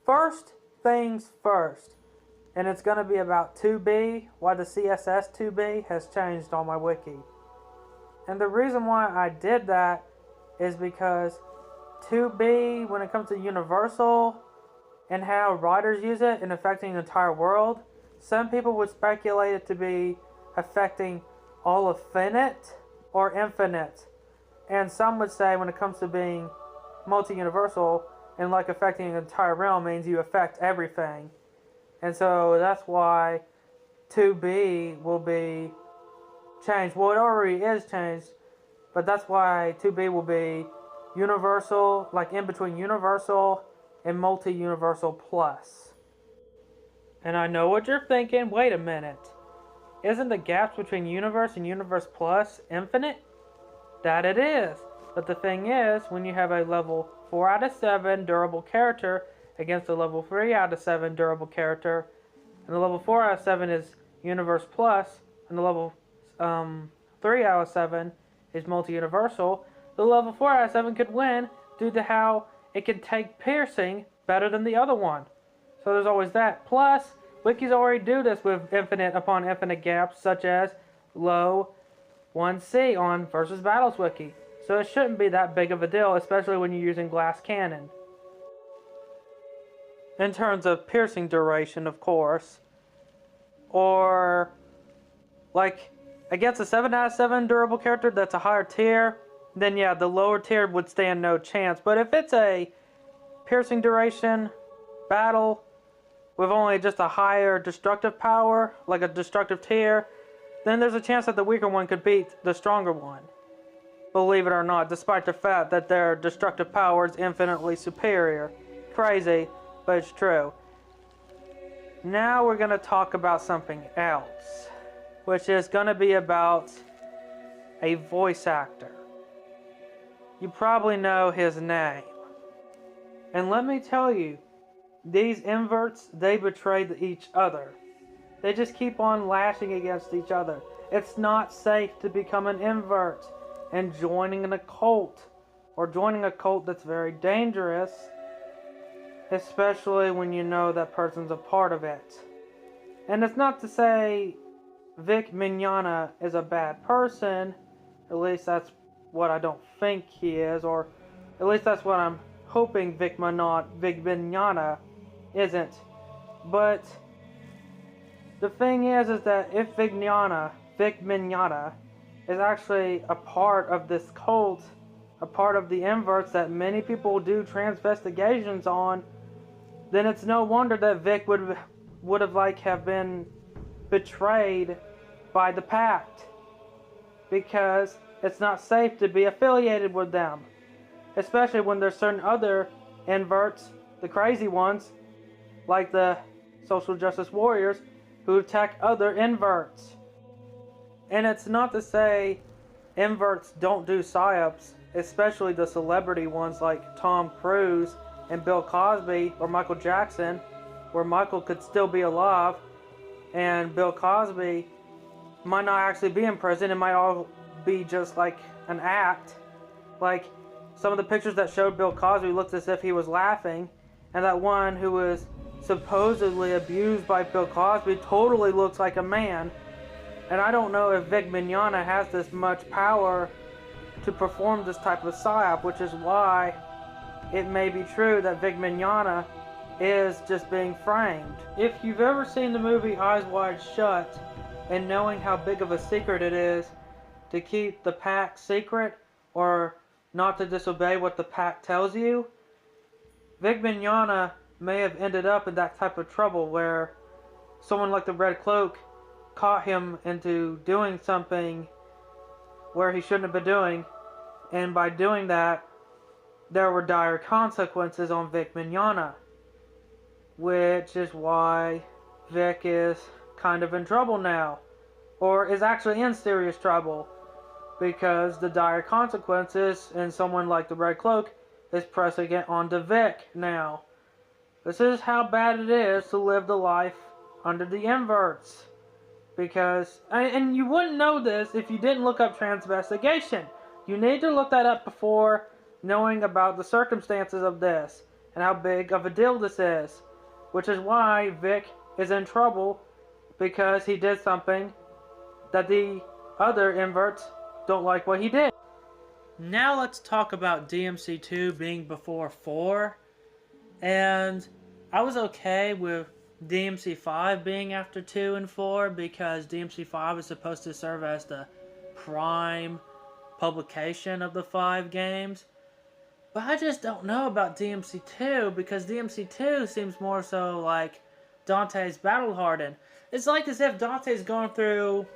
first things first, and it's going to be about 2B, why the CSS 2B has changed on my wiki. And the reason why I did that is because 2B, when it comes to universal and how writers use it in affecting the entire world, some people would speculate it to be affecting all of finite or infinite. And some would say when it comes to being multi-universal and like affecting the entire realm means you affect everything. And so that's why 2B will be changed. Well, it already is changed, but that's why 2B will be universal, like in between universal and multi-universal plus. And I know what you're thinking, wait a minute. Isn't the gaps between universe and universe plus infinite? That it is. But the thing is, when you have a level 4 out of 7 durable character against a level 3 out of 7 durable character, and the level 4 out of 7 is universe plus, and the level 3 out of 7 is multi-universal, the level 4 out of 7 could win due to how it can take piercing better than the other one. So there's always that. Plus, wikis already do this with infinite upon infinite gaps, such as low 1C on Versus Battles wiki. So it shouldn't be that big of a deal, especially when you're using glass cannon. In terms of piercing duration, of course. Or, like, against a 7 out of 7 durable character that's a higher tier, then yeah, the lower tier would stand no chance. But if it's a piercing duration battle with only just a higher destructive power, like a destructive tier, then there's a chance that the weaker one could beat the stronger one. Believe it or not, despite the fact that their destructive power is infinitely superior. Crazy, but it's true. Now we're going to talk about something else, which is going to be about a voice actor. You probably know his name. And let me tell you, these inverts, they betray each other. They just keep on lashing against each other. It's not safe to become an invert and joining an occult, or joining a cult that's very dangerous, especially when you know that person's a part of it. And it's not to say Vic Mignogna is a bad person, at least that's what I don't think he is, or at least that's what I'm hoping Vic Mignogna isn't. But the thing is that if Vic Mignogna is actually a part of this cult, a part of the inverts that many people do transvestigations on, then it's no wonder that Vic would have been betrayed by the pact, because it's not safe to be affiliated with them, especially when there's certain other inverts, the crazy ones, like the social justice warriors, who attack other inverts. And it's not to say inverts don't do psyops, especially the celebrity ones like Tom Cruise and Bill Cosby or Michael Jackson, where Michael could still be alive and Bill Cosby might not actually be in prison. It might all be just like an act. Like some of the pictures that showed Bill Cosby looked as if he was laughing, and that one who was supposedly abused by Bill Cosby totally looks like a man. And I don't know if Vic Mignogna has this much power to perform this type of psyop, which is why it may be true that Vic Mignogna is just being framed. If you've ever seen the movie Eyes Wide Shut, and knowing how big of a secret it is to keep the pact secret, or not to disobey what the pact tells you, Vic Mignogna may have ended up in that type of trouble where someone like the Red Cloak caught him into doing something where he shouldn't have been doing, and by doing that, there were dire consequences on Vic Mignogna, which is why Vic is kind of in trouble now, or is actually in serious trouble, because the dire consequences and someone like the Red Cloak is pressing it onto Vic now. This is how bad it is to live the life under the inverts. Because, and you wouldn't know this if you didn't look up transvestigation. You need to look that up before knowing about the circumstances of this. and how big of a deal this is. Which is why Vic is in trouble, because he did something that the other inverts don't like what he did. Now let's talk about DMC 2 being before 4. And I was okay with DMC 5 being after 2 and 4 because DMC 5 is supposed to serve as the prime publication of the 5 games. But I just don't know about DMC 2 because DMC 2 seems more so like Dante's Battle Hardened. It's like as if Dante's going through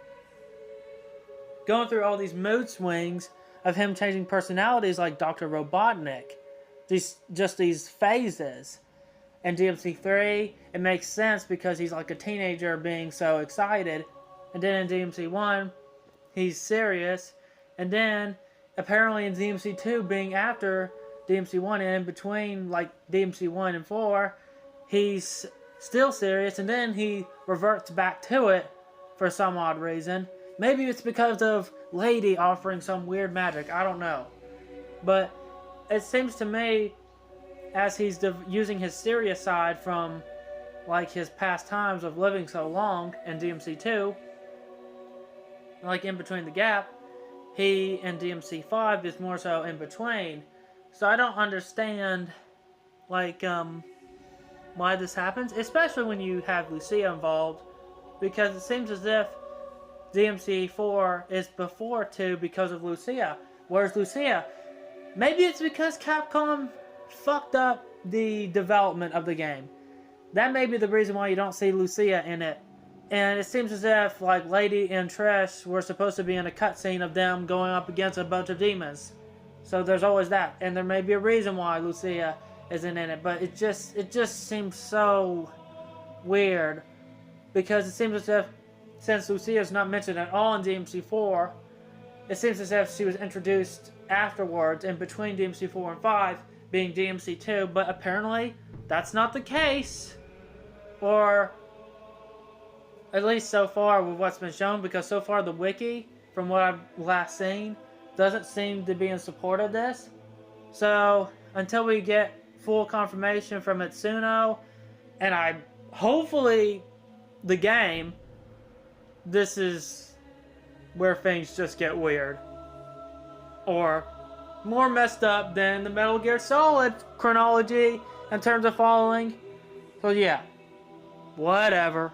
all these mood swings of him changing personalities like Dr. Robotnik. These phases. In DMC 3, it makes sense because he's like a teenager being so excited. And then in DMC 1, he's serious. And then, apparently in DMC 2, being after DMC 1 and in between like DMC 1 and 4, he's still serious. And then he reverts back to it for some odd reason. Maybe it's because of Lady offering some weird magic. I don't know. But it seems to me, as he's using his serious side from like his past times of living so long in DMC 2, like in between the gap, he in DMC 5 is more so in between. So I don't understand like why this happens, especially when you have Lucia involved, because it seems as if DMC 4 is before 2 because of Lucia. Where's Lucia? Maybe it's because Capcom fucked up the development of the game. That may be the reason why you don't see Lucia in it. And it seems as if like Lady and Trish were supposed to be in a cutscene of them going up against a bunch of demons. So there's always that. And there may be a reason why Lucia isn't in it. But it just seems so weird. Because it seems as if, since Lucia is not mentioned at all in DMC 4, it seems as if she was introduced afterwards, in between DMC 4 and 5, being DMC 2, but apparently that's not the case. Or at least so far with what's been shown, because so far the wiki, from what I've last seen, doesn't seem to be in support of this. So until we get full confirmation from Itsuno, and hopefully the game, this is where things just get weird. Or more messed up than the Metal Gear Solid chronology in terms of following. So yeah, whatever.